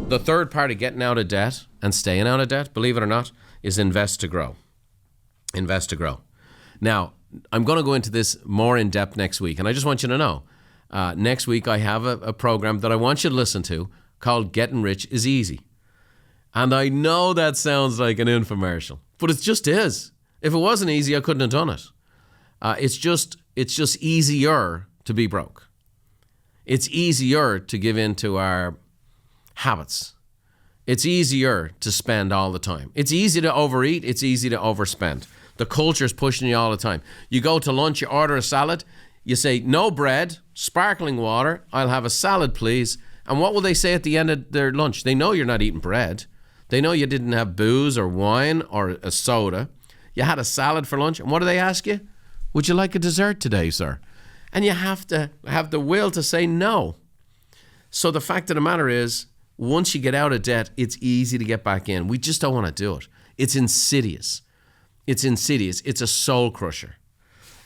the third part of getting out of debt and staying out of debt, believe it or not, is invest to grow. Invest to grow. Now, I'm going to go into this more in depth next week, and I just want you to know, next week I have a program that I want you to listen to called Getting Rich is Easy. And I know that sounds like an infomercial, but it just is. If it wasn't easy, I couldn't have done it. It's just easier to be broke. It's easier to give in to our habits. It's easier to spend all the time. It's easy to overeat. It's easy to overspend. The culture's pushing you all the time. You go to lunch, you order a salad, you say, no bread, sparkling water, I'll have a salad, please. And what will they say at the end of their lunch? They know you're not eating bread. They know you didn't have booze or wine or a soda. You had a salad for lunch. And what do they ask you? Would you like a dessert today, sir? And you have to have the will to say no. So the fact of the matter is, once you get out of debt, it's easy to get back in. We just don't want to do it. It's insidious. It's insidious. It's a soul crusher.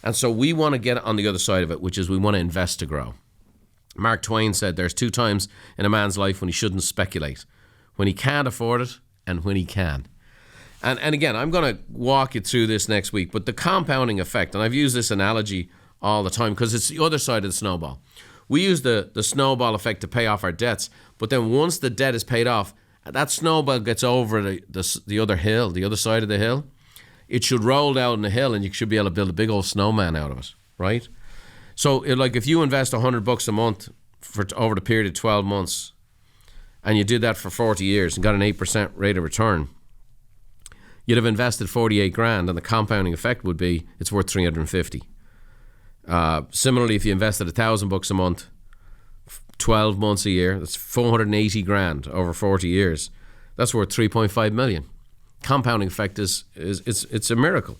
And so we want to get on the other side of it, which is we want to invest to grow. Mark Twain said there's 2 times in a man's life when he shouldn't speculate. When he can't afford it and when he can. And again, I'm going to walk you through this next week, but the compounding effect, and I've used this analogy all the time because it's the other side of the snowball. We use the snowball effect to pay off our debts, but then once the debt is paid off, that snowball gets over the other hill, the other side of the hill. It should roll down the hill and you should be able to build a big old snowman out of it, right? So like if you invest $100 a month for over the period of 12 months and you did that for 40 years and got an 8% rate of return, you'd have invested 48 grand and the compounding effect would be it's worth 350. Similarly, if you invested $1,000 a month, 12 months a year, that's 480 grand over 40 years. That's worth 3.5 million. Compounding effect is it's a miracle.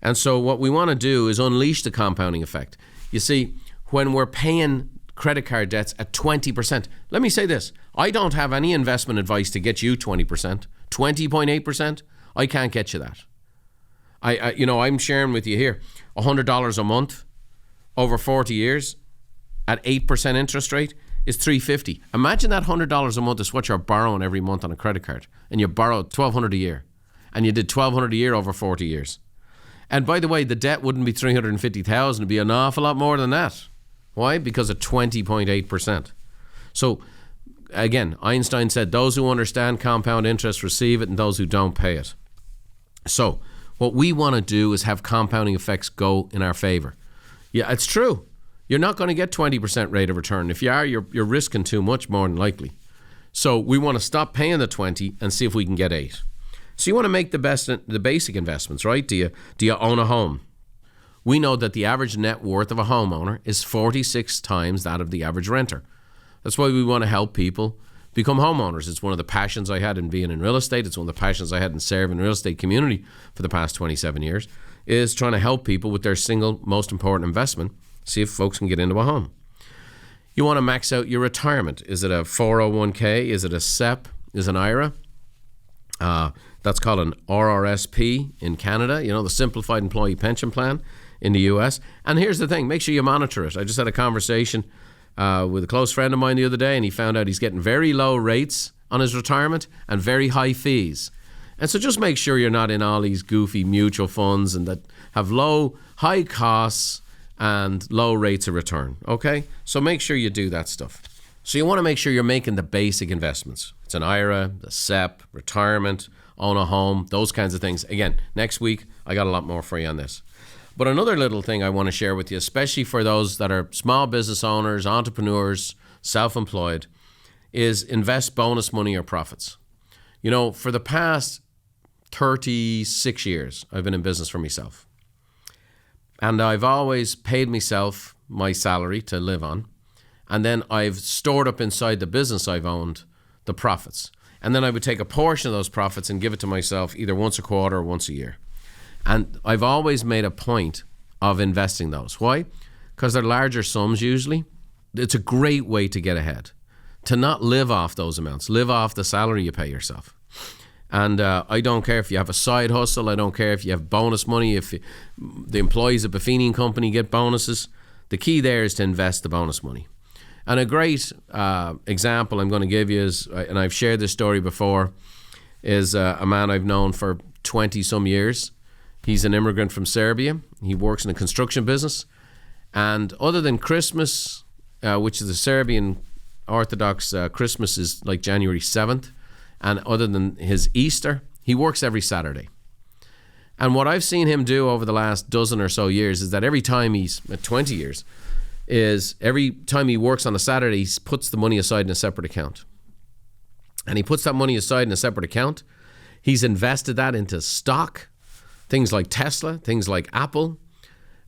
And so what we want to do is unleash the compounding effect. You see, when we're paying credit card debts at 20%, let me say this, I don't have any investment advice to get you 20%, 20.8%, I can't get you that. I'm sharing with you here, $100 a month over 40 years at 8% interest rate is $350. Imagine that $100 a month is what you're borrowing every month on a credit card, and you borrowed $1,200 a year, and you did $1,200 a year over 40 years. And by the way, the debt wouldn't be $350,000, it'd be an awful lot more than that. Why? Because of 20.8%. So again, Einstein said, those who understand compound interest receive it, and those who don't pay it. So what we want to do is have compounding effects go in our favor. Yeah, it's true. You're not going to get 20% rate of return. If you are, you're risking too much more than likely. So we want to stop paying the 20 and see if we can get 8. So you want to make the basic investments, right? Do you own a home? We know that the average net worth of a homeowner is 46 times that of the average renter. That's why we want to help people become homeowners. It's one of the passions I had in being in real estate. It's one of the passions I had in serving the real estate community for the past 27 years, is trying to help people with their single most important investment, see if folks can get into a home. You want to max out your retirement. Is it a 401k? Is it a SEP? Is it an IRA? That's called an RRSP in Canada, the Simplified Employee Pension Plan in the US. And here's the thing, make sure you monitor it. I just had a conversation with a close friend of mine the other day, and he found out he's getting very low rates on his retirement and very high fees. And so just make sure you're not in all these goofy mutual funds and that have high costs and low rates of return, okay? So make sure you do that stuff. So you want to make sure you're making the basic investments. It's an IRA, the SEP, retirement, own a home, those kinds of things. Again, next week, I got a lot more for you on this. But another little thing I want to share with you, especially for those that are small business owners, entrepreneurs, self-employed, is invest bonus money or profits. For the past 36 years, I've been in business for myself. And I've always paid myself my salary to live on. And then I've stored up inside the business I've owned the profits. And then I would take a portion of those profits and give it to myself either once a quarter or once a year. And I've always made a point of investing those. Why? Because they're larger sums usually. It's a great way to get ahead. To not live off those amounts. Live off the salary you pay yourself. And I don't care if you have a side hustle. I don't care if you have bonus money. If the employees of Buffini and Company get bonuses. The key there is to invest the bonus money. And a great example I'm going to give you is, and I've shared this story before, is a man I've known for 20 some years. He's an immigrant from Serbia. He works in a construction business. And other than Christmas, which is the Serbian Orthodox Christmas is like January 7th, and other than his Easter, he works every Saturday. And what I've seen him do over the last dozen or so years is that every time he's, 20 years, is every time he works on a Saturday, he puts the money aside in a separate account. And he puts that money aside in a separate account. He's invested that into stock, things like Tesla, things like Apple.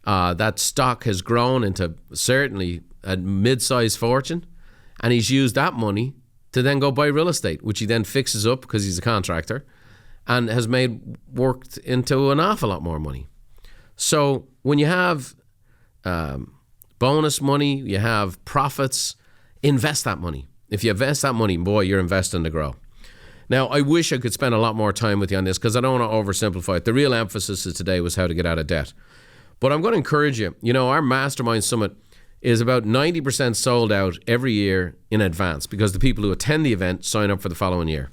That stock has grown into certainly a mid-sized fortune. And he's used that money to then go buy real estate, which he then fixes up because he's a contractor, and has worked into an awful lot more money. So when you have bonus money, you have profits, invest that money. If you invest that money, boy, you're investing to grow. Now, I wish I could spend a lot more time with you on this because I don't want to oversimplify it. The real emphasis of today was how to get out of debt. But I'm going to encourage you. You know, our Mastermind Summit is about 90% sold out every year in advance because the people who attend the event sign up for the following year.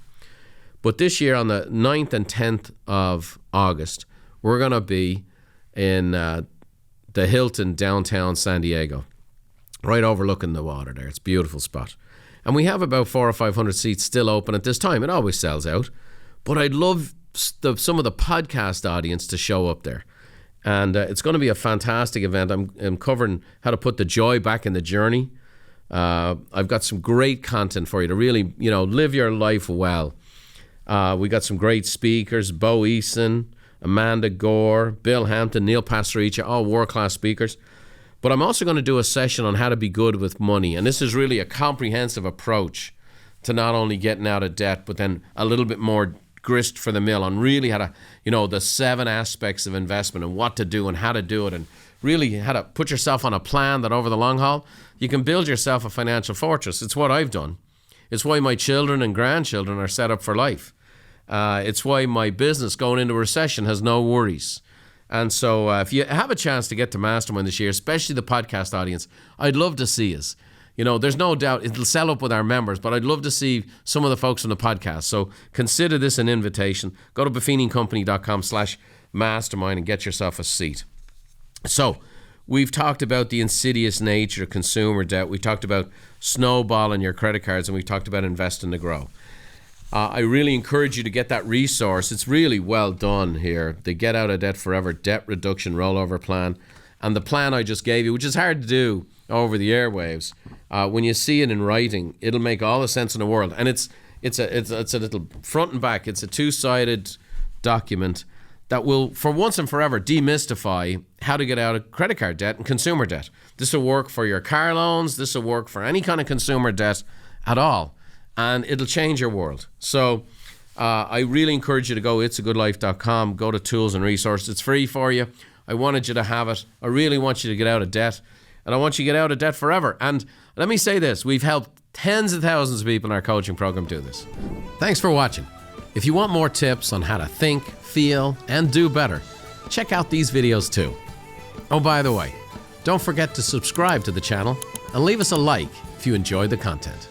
But this year, on the 9th and 10th of August, we're going to be in the Hilton downtown San Diego, right overlooking the water there. It's a beautiful spot. And we have about 400 or 500 seats still open at this time. It always sells out. But I'd love some of the podcast audience to show up there. And it's going to be a fantastic event. I'm covering how to put the joy back in the journey. I've got some great content for you to really, live your life well. We got some great speakers, Bo Eason, Amanda Gore, Bill Hampton, Neil Pastorica, all world-class speakers. But I'm also going to do a session on how to be good with money. And this is really a comprehensive approach to not only getting out of debt, but then a little bit more grist for the mill on really how to, the 7 aspects of investment and what to do and how to do it, and really how to put yourself on a plan that over the long haul, you can build yourself a financial fortress. It's what I've done. It's why my children and grandchildren are set up for life. It's why my business going into a recession has no worries. And so if you have a chance to get to Mastermind this year, especially the podcast audience, I'd love to see us. There's no doubt it'll sell up with our members, but I'd love to see some of the folks on the podcast. So consider this an invitation. Go to buffiniandcompany.com/mastermind and get yourself a seat. So we've talked about the insidious nature of consumer debt. We talked about snowballing your credit cards, and we talked about investing to grow. I really encourage you to get that resource. It's really well done here. The Get Out of Debt Forever Debt Reduction Rollover Plan. And the plan I just gave you, which is hard to do over the airwaves, when you see it in writing, it'll make all the sense in the world. And it's a little front and back. It's a 2-sided document that will, for once and forever, demystify how to get out of credit card debt and consumer debt. This will work for your car loans. This will work for any kind of consumer debt at all. And it'll change your world. So I really encourage you to go itsagoodlife.com, go to tools and resources. It's free for you. I wanted you to have it. I really want you to get out of debt. And I want you to get out of debt forever. And let me say this, we've helped tens of thousands of people in our coaching program do this. Thanks for watching. If you want more tips on how to think, feel, and do better, check out these videos too. Oh, by the way, don't forget to subscribe to the channel and leave us a like if you enjoyed the content.